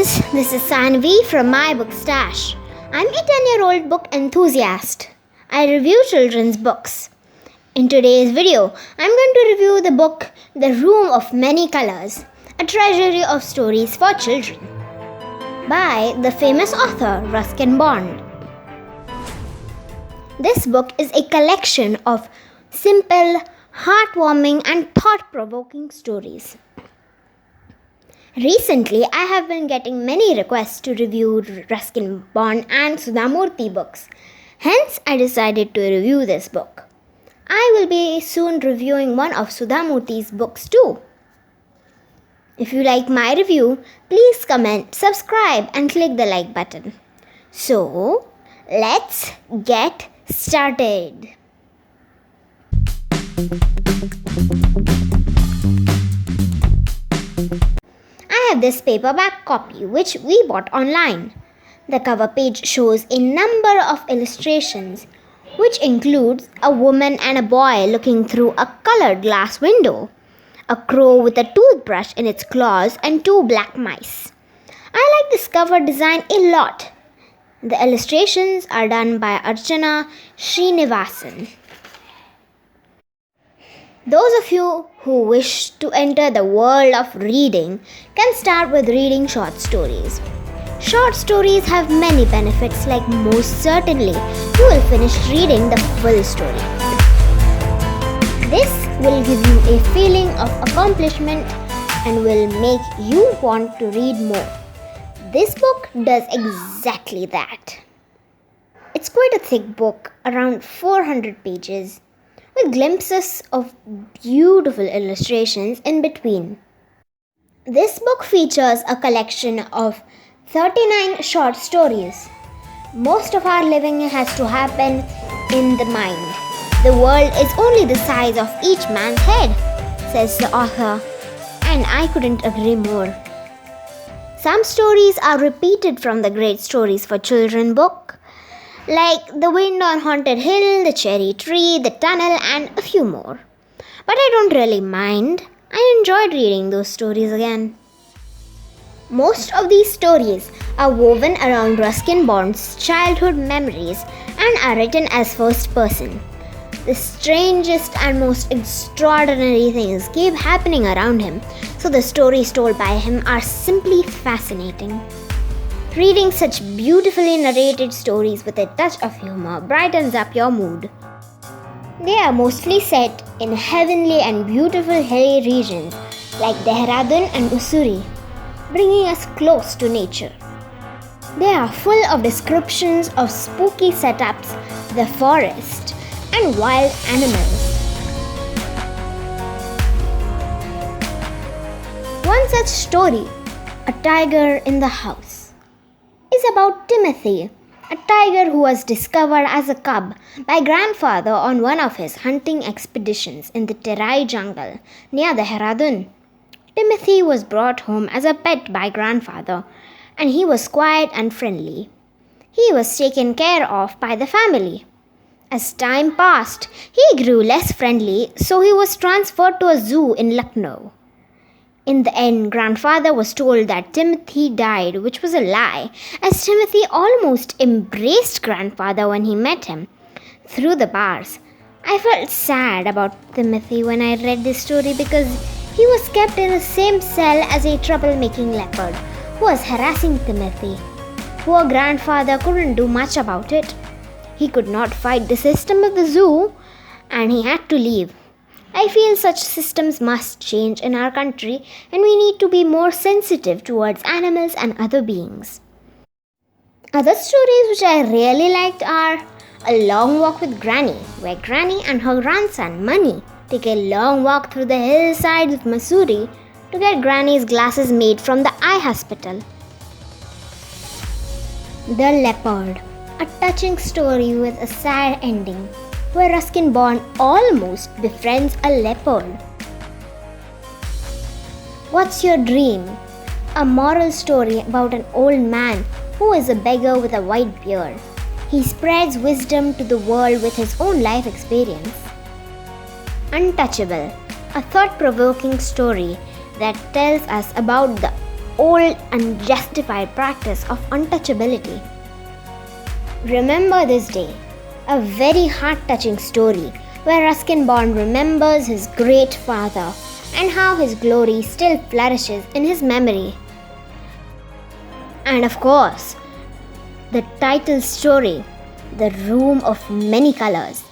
friends, this is Sanvi from mybookstash. I'm a 10-year-old book enthusiast. I review children's books. In today's video, I'm going to review the book The Room of Many Colors, a treasury of stories for children, by the famous author Ruskin Bond. This book is a collection of simple, heartwarming and thought-provoking stories. Recently, I have been getting many requests to review Ruskin Bond and Sudhamurthy books. Hence, I decided to review this book. I will be soon reviewing one of Sudhamurthy's books too. If you like my review, please comment, subscribe and click the like button. So, let's get started. I have this paperback copy which we bought online. The cover page shows a number of illustrations which includes a woman and a boy looking through a colored glass window, a crow with a toothbrush in its claws and two black mice. I like this cover design a lot. The illustrations are done by Archana Srinivasan. Those of you who wish to enter the world of reading can start with reading short stories. Short stories have many benefits, like most certainly you will finish reading the full story. This will give you a feeling of accomplishment and will make you want to read more. This book does exactly that. It's quite a thick book, around 400 pages, with glimpses of beautiful illustrations in between. This book features a collection of 39 short stories. Most of our living has to happen in the mind. The world is only the size of each man's head, says the author, and I couldn't agree more. Some stories are repeated from the Great Stories for Children book, like The Wind on Haunted Hill, The Cherry Tree, The Tunnel, and a few more. But I don't really mind. I enjoyed reading those stories again. Most of these stories are woven around Ruskin Bond's childhood memories and are written as first person. The strangest and most extraordinary things keep happening around him, so the stories told by him are simply fascinating. Reading such beautifully narrated stories with a touch of humor brightens up your mood. They are mostly set in heavenly and beautiful hilly regions like Dehradun and Ussuri, bringing us close to nature. They are full of descriptions of spooky setups, the forest, and wild animals. One such story, A Tiger in the House, is about Timothy, a tiger who was discovered as a cub by grandfather on one of his hunting expeditions in the Terai jungle near Dehradun. Timothy was brought home as a pet by grandfather, and he was quiet and friendly. He was taken care of by the family. As time passed, he grew less friendly, so he was transferred to a zoo in Lucknow. In the end, grandfather was told that Timothy died, which was a lie, as Timothy almost embraced grandfather when he met him through the bars. I felt sad about Timothy when I read this story because he was kept in the same cell as a troublemaking leopard who was harassing Timothy. Poor grandfather couldn't do much about it. He could not fight the system of the zoo, and he had to leave. I feel such systems must change in our country, and we need to be more sensitive towards animals and other beings. Other stories which I really liked are A Long Walk with Granny, where Granny and her grandson Mani take a long walk through the hillsides of Missouri to get Granny's glasses made from the eye hospital. The Leopard, a touching story with a sad ending, where Ruskin Bond almost befriends a leopard. What's Your Dream? A moral story about an old man who is a beggar with a white beard. He spreads wisdom to the world with his own life experience. Untouchable, a thought-provoking story that tells us about the old unjustified practice of untouchability. Remember this day, a very heart-touching story where Ruskin Bond remembers his great father and how his glory still flourishes in his memory. And of course, the title story, The Room of Many Colors.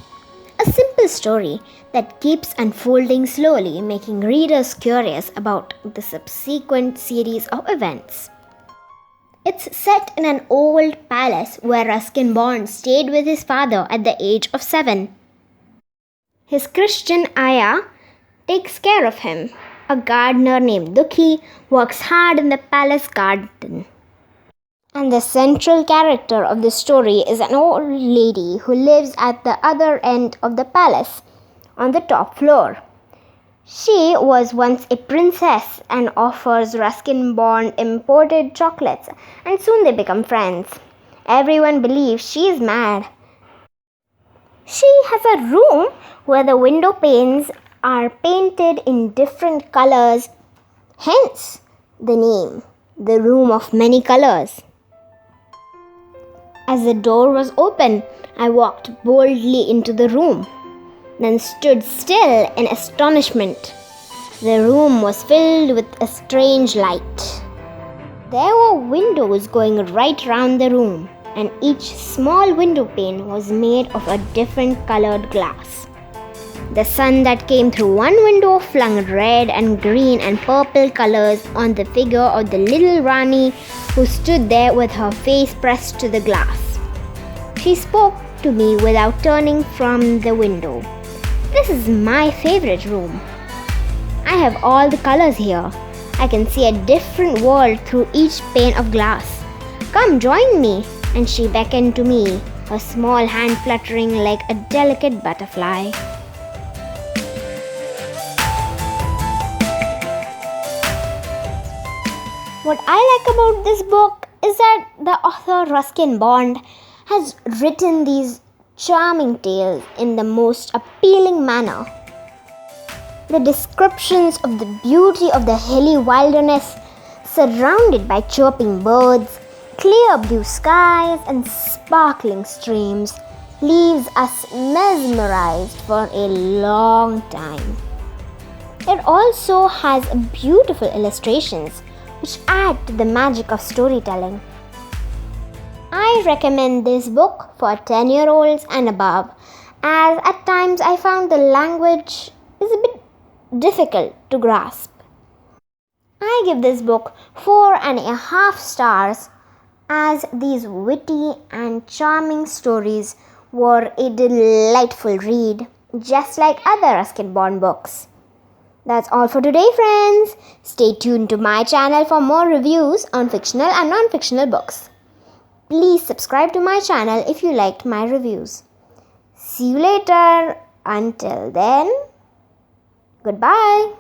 A simple story that keeps unfolding slowly, making readers curious about the subsequent series of events. It's set in an old palace where Ruskin Bond stayed with his father at the age of 7. His Christian ayah takes care of him. A gardener named Dukhi works hard in the palace garden. And the central character of the story is an old lady who lives at the other end of the palace, on the top floor. She was once a princess and offers Ruskin Bond imported chocolates, and soon they become friends. Everyone believes she is mad. She has a room where the window panes are painted in different colors, hence the name, The Room of Many Colors. As the door was open, I walked boldly into the room, then stood still in astonishment. The room was filled with a strange light. There were windows going right round the room, and each small window pane was made of a different colored glass. The sun that came through one window flung red and green and purple colors on the figure of the little Rani who stood there with her face pressed to the glass. She spoke to me without turning from the window. This is my favorite room. I have all the colors here. I can see a different world through each pane of glass. Come join me. And she beckoned to me, her small hand fluttering like a delicate butterfly. What I like about this book is that the author Ruskin Bond has written these charming tales in the most appealing manner. The descriptions of the beauty of the hilly wilderness surrounded by chirping birds, clear blue skies and sparkling streams leaves us mesmerized for a long time. It also has beautiful illustrations which add to the magic of storytelling. I recommend this book for 10-year-olds and above, as at times I found the language is a bit difficult to grasp. I give this book 4.5 stars, as these witty and charming stories were a delightful read, just like other Ruskin Bond books. That's all for today, friends. Stay tuned to my channel for more reviews on fictional and non-fictional books. Please subscribe to my channel if you liked my reviews. See you later. Until then, goodbye.